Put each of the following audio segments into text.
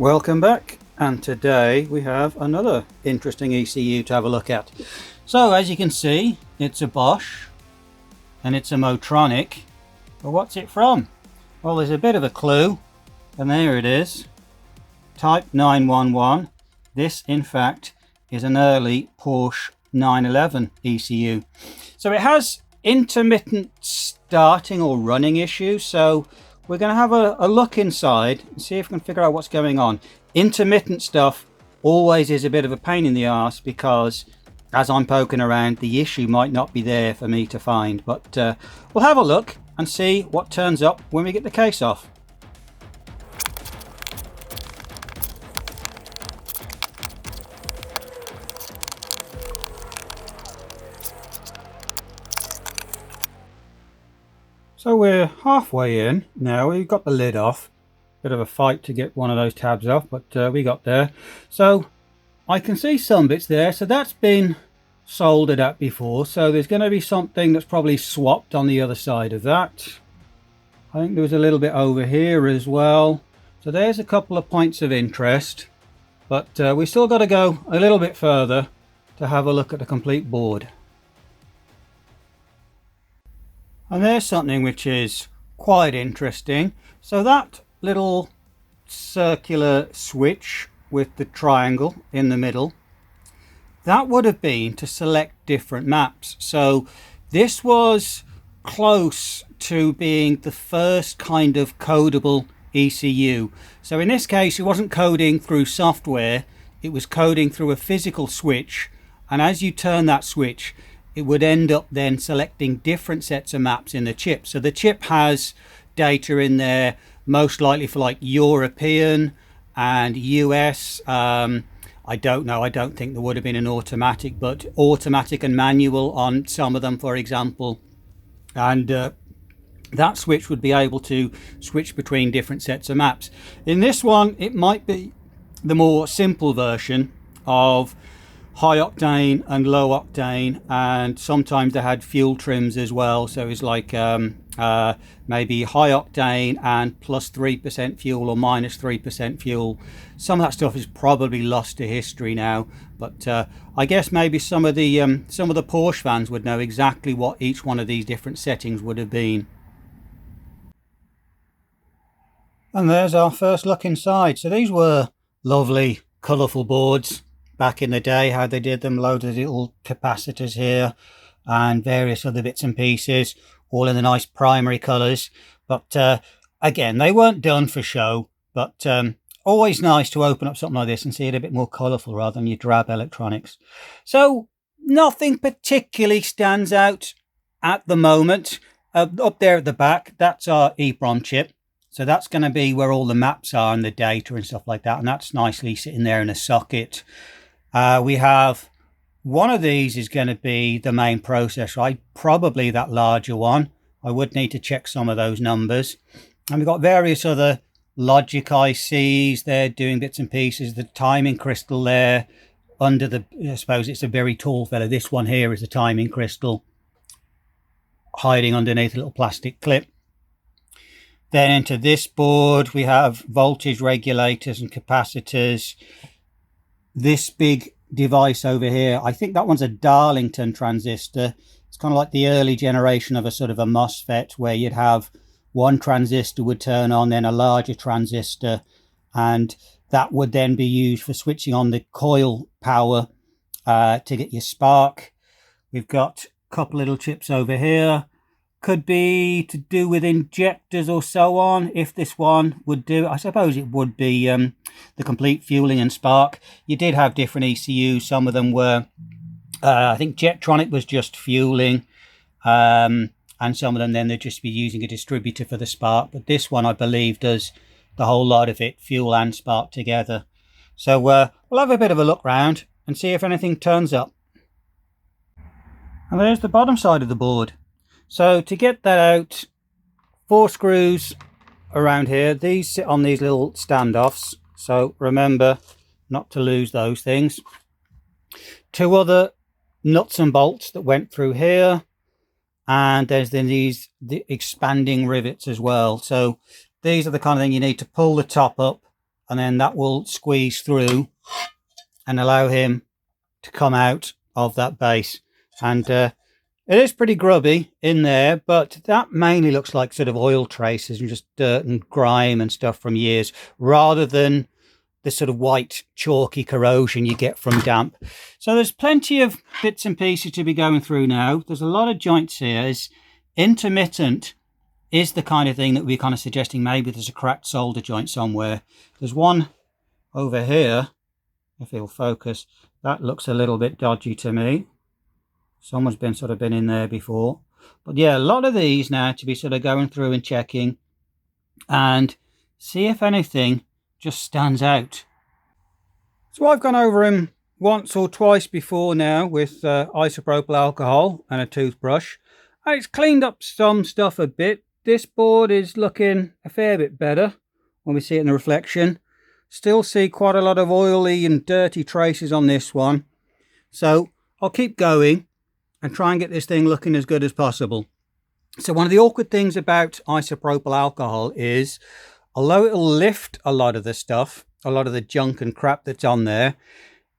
Welcome back, and today we have another interesting ECU to have a look at. So as you can see, it's a Bosch and it's a Motronic, but what's it from? Well, there's a bit of a clue, and there it is, type 911. This in fact is an early Porsche 911 ECU. So it has intermittent starting or running issues, so we're going to have a look inside and see if we can figure out what's going on. Intermittent stuff always is a bit of a pain in the arse because as I'm poking around, the issue might not be there for me to find. But we'll have a look and see what turns up when we get the case off. So we're halfway in now. We've got the lid off. Bit of a fight to get one of those tabs off, but we got there. So I can see some bits there. So that's been soldered up before. So there's going to be something that's probably swapped on the other side of that. I think there was a little bit over here as well. So there's a couple of points of interest. But we still got to go a little bit further to have a look at the complete board. And there's something which is quite interesting. So that little circular switch with the triangle in the middle, that would have been to select different maps. So this was close to being the first kind of codable ECU. So in this case, it wasn't coding through software, it was coding through a physical switch. And as you turn that switch, it would end up then selecting different sets of maps in the chip. So the chip has data in there, most likely for like European and US. I don't know. I don't think there would have been an automatic, but automatic and manual on some of them, for example. And that switch would be able to switch between different sets of maps. In this one, it might be the more simple version of high octane and low octane, and sometimes they had fuel trims as well. So it's like maybe high octane and plus 3% fuel or minus 3% fuel. Some of that stuff is probably lost to history now, but I guess maybe some of the Porsche fans would know exactly what each one of these different settings would have been. And there's our first look inside. So these were lovely colourful boards back in the day, how they did them, loads of little capacitors here and various other bits and pieces, all in the nice primary colours. But again, they weren't done for show, but always nice to open up something like this and see it a bit more colourful rather than your drab electronics. So nothing particularly stands out at the moment. Up there at the back, that's our EEPROM chip. So that's going to be where all the maps are and the data and stuff like that. And that's nicely sitting there in a socket. We have one of these is going to be the main processor, probably that larger one. I would need to check some of those numbers. And we've got various other logic ICs there doing bits and pieces. The timing crystal there under the, I suppose it's a very tall fella. This one here is a timing crystal hiding underneath a little plastic clip. Then into this board, we have voltage regulators and capacitors. This big device over here, I think that one's a Darlington transistor. It's kind of like the early generation of a sort of a MOSFET, where you'd have one transistor would turn on, then a larger transistor, and that would then be used for switching on the coil power to get your spark. We've got a couple little chips over here. Could be to do with injectors or so on. If this one would do, I suppose it would be the complete fueling and spark. You did have different ECUs. Some of them were, I think Jetronic was just fueling, and some of them then they'd just be using a distributor for the spark. But this one, I believe, does the whole lot of it, fuel and spark together. So we'll have a bit of a look round and see if anything turns up. And there's the bottom side of the board. So to get that out, 4 screws around here. These sit on these little standoffs, so remember not to lose those things. 2 other nuts and bolts that went through here, and there's then the expanding rivets as well. So these are the kind of thing you need to pull the top up and then that will squeeze through and allow him to come out of that base. And it is pretty grubby in there, but that mainly looks like sort of oil traces and just dirt and grime and stuff from years, rather than this sort of white chalky corrosion you get from damp. So there's plenty of bits and pieces to be going through now. There's a lot of joints here. It's intermittent is the kind of thing that we're kind of suggesting maybe there's a cracked solder joint somewhere. There's one over here, if it'll focus. That looks a little bit dodgy to me. Someone's been in there before. But yeah, a lot of these now to be sort of going through and checking and see if anything just stands out. So I've gone over him once or twice before now with isopropyl alcohol and a toothbrush, and it's cleaned up some stuff a bit. This board is looking a fair bit better when we see it in the reflection. Still see quite a lot of oily and dirty traces on this one, so I'll keep going and try and get this thing looking as good as possible. So one of the awkward things about isopropyl alcohol is, although it'll lift a lot of the stuff, a lot of the junk and crap that's on there,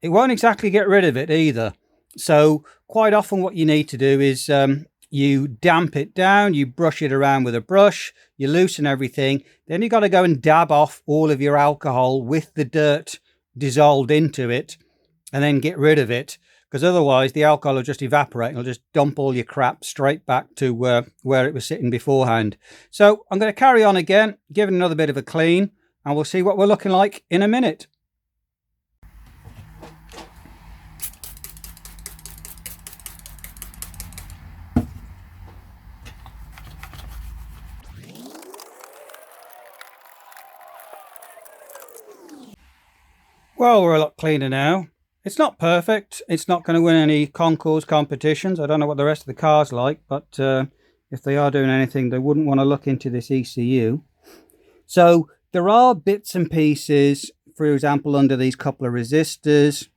it won't exactly get rid of it either. So quite often what you need to do is you damp it down, you brush it around with a brush, you loosen everything, then you've got to go and dab off all of your alcohol with the dirt dissolved into it and then get rid of it, because otherwise the alcohol will just evaporate and it'll just dump all your crap straight back to where it was sitting beforehand. So I'm going to carry on again, give it another bit of a clean, and we'll see what we're looking like in a minute. Well, we're a lot cleaner now. It's not perfect. It's not going to win any concours competitions. I don't know what the rest of the car's like, but if they are doing anything, they wouldn't want to look into this ECU. So there are bits and pieces, for example, under these couple of resistors,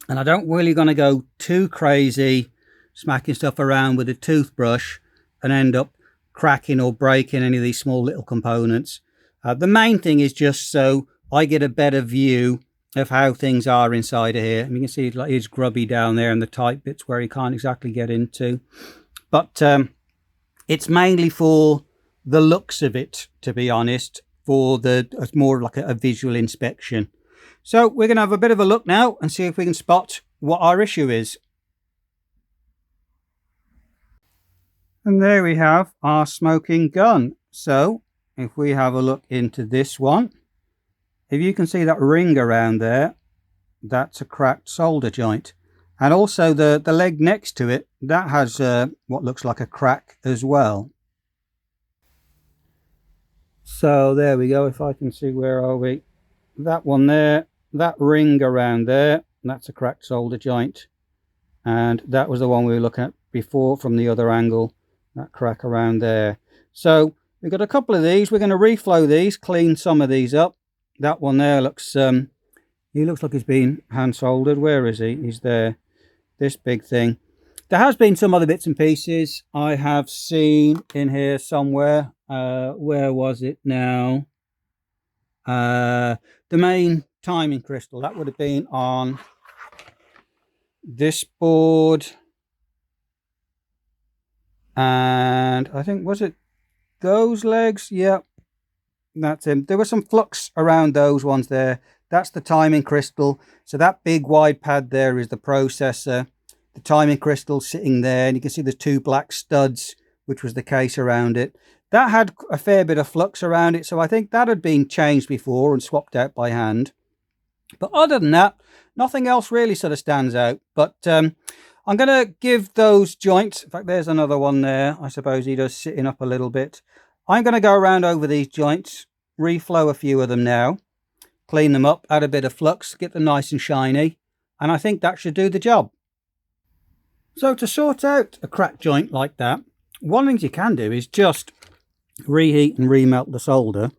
and I don't really going to go too crazy smacking stuff around with a toothbrush and end up cracking or breaking any of these small little components. The main thing is just so I get a better view of how things are inside of here. And you can see it's grubby down there and the tight bits where you can't exactly get into. But it's mainly for the looks of it, to be honest, it's more like a visual inspection. So we're going to have a bit of a look now and see if we can spot what our issue is. And there we have our smoking gun. So if we have a look into this one, if you can see that ring around there, that's a cracked solder joint. And also the leg next to it, that has what looks like a crack as well. So there we go. If I can see, where are we? That one there, that ring around there, that's a cracked solder joint. And that was the one we were looking at before from the other angle, that crack around there. So we've got a couple of these. We're going to reflow these, clean some of these up. That one there looks, he looks like he's been hand soldered. Where is he? He's there. This big thing. There has been some other bits and pieces I have seen in here somewhere. Where was it now? The main timing crystal. That would have been on this board. And I think, was it those legs? Yep. That's him. There was some flux around those ones there. That's the timing crystal. So that big wide pad there is the processor. The timing crystal sitting there, and you can see there's two black studs, which was the case around it. That had a fair bit of flux around it, so I think that had been changed before and swapped out by hand. But other than that, nothing else really sort of stands out. But I'm going to give those joints, in fact, there's another one there. I suppose he does sitting up a little bit. I'm going to go around over these joints, reflow a few of them now, clean them up, add a bit of flux, get them nice and shiny, and I think that should do the job. So to sort out a cracked joint like that, one of the things you can do is just reheat and remelt the solder.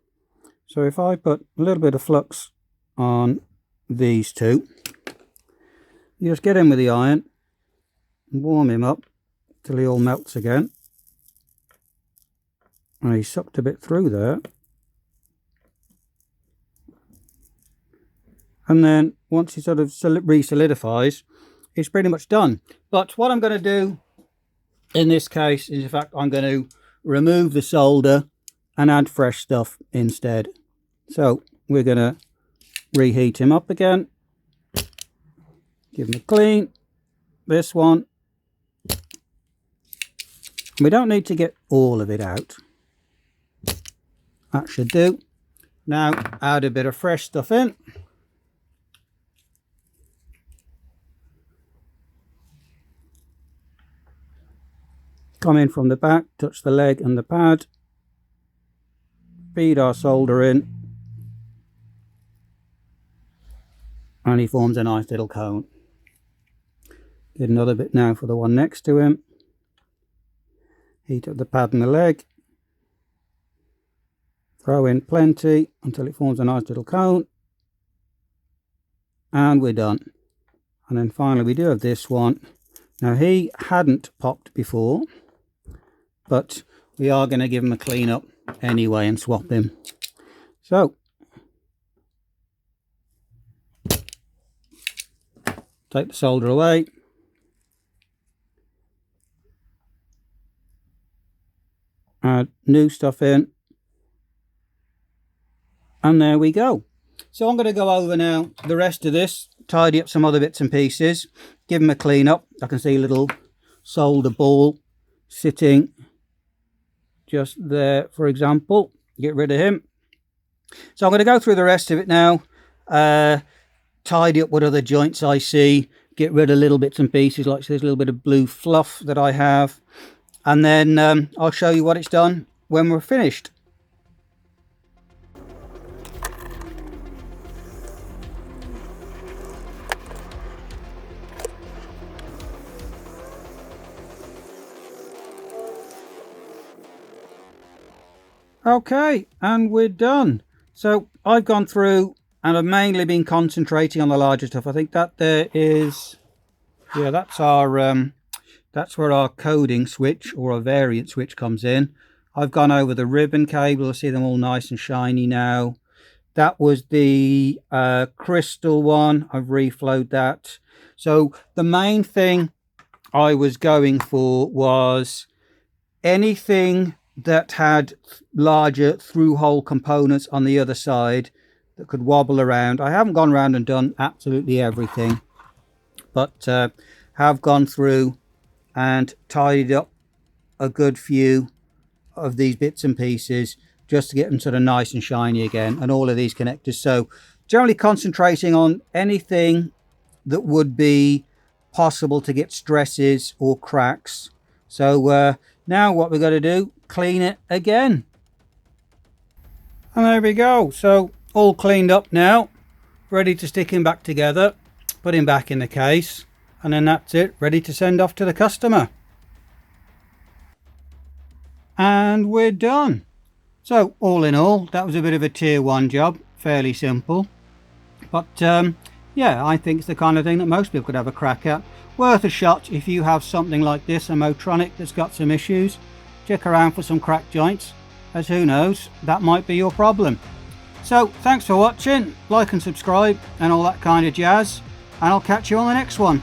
So if I put a little bit of flux on these two, you just get in with the iron and warm him up till he all melts again. And he sucked a bit through there. And then once it sort of re-solidifies, it's pretty much done. But what I'm going to do in this case is, in fact, I'm going to remove the solder and add fresh stuff instead. So we're going to reheat him up again, give him a clean, this one. We don't need to get all of it out. That should do. Now add a bit of fresh stuff in. Come in from the back, touch the leg and the pad, feed our solder in, and he forms a nice little cone. Get another bit now for the one next to him. Heat up the pad and the leg, throw in plenty until it forms a nice little cone, and we're done. And then finally we do have this one. Now he hadn't popped before, but we are going to give him a clean up anyway and swap him. So take the solder away, add new stuff in, and there we go. So I'm going to go over now the rest of this, tidy up some other bits and pieces, give him a clean up. I can see a little solder ball sitting just there, for example. Get rid of him. So I'm going to go through the rest of it now, tidy up what other joints I see, get rid of little bits and pieces, like there's a little bit of blue fluff that I have, and then I'll show you what it's done when we're finished. Okay, and we're done. So I've gone through and I've mainly been concentrating on the larger stuff. I think that there is, yeah, that's our that's where our coding switch or a variant switch comes in. I've gone over the ribbon cable. I see them all nice and shiny now. That was the crystal one. I've reflowed that. So the main thing I was going for was anything that had larger through-hole components on the other side that could wobble around. I haven't gone around and done absolutely everything, but have gone through and tidied up a good few of these bits and pieces just to get them sort of nice and shiny again, and all of these connectors. So generally concentrating on anything that would be possible to get stresses or cracks. So now what we're going to do, clean it again. And there we go. So all cleaned up now, ready to stick him back together, put him back in the case, and then that's it, ready to send off to the customer. And we're done. So all in all, that was a bit of a tier 1 job, fairly simple, but yeah, I think it's the kind of thing that most people could have a crack at. Worth a shot if you have something like this, a Motronic that's got some issues. Check around for some crack joints, as who knows, that might be your problem. So thanks for watching, like and subscribe and all that kind of jazz, and I'll catch you on the next one.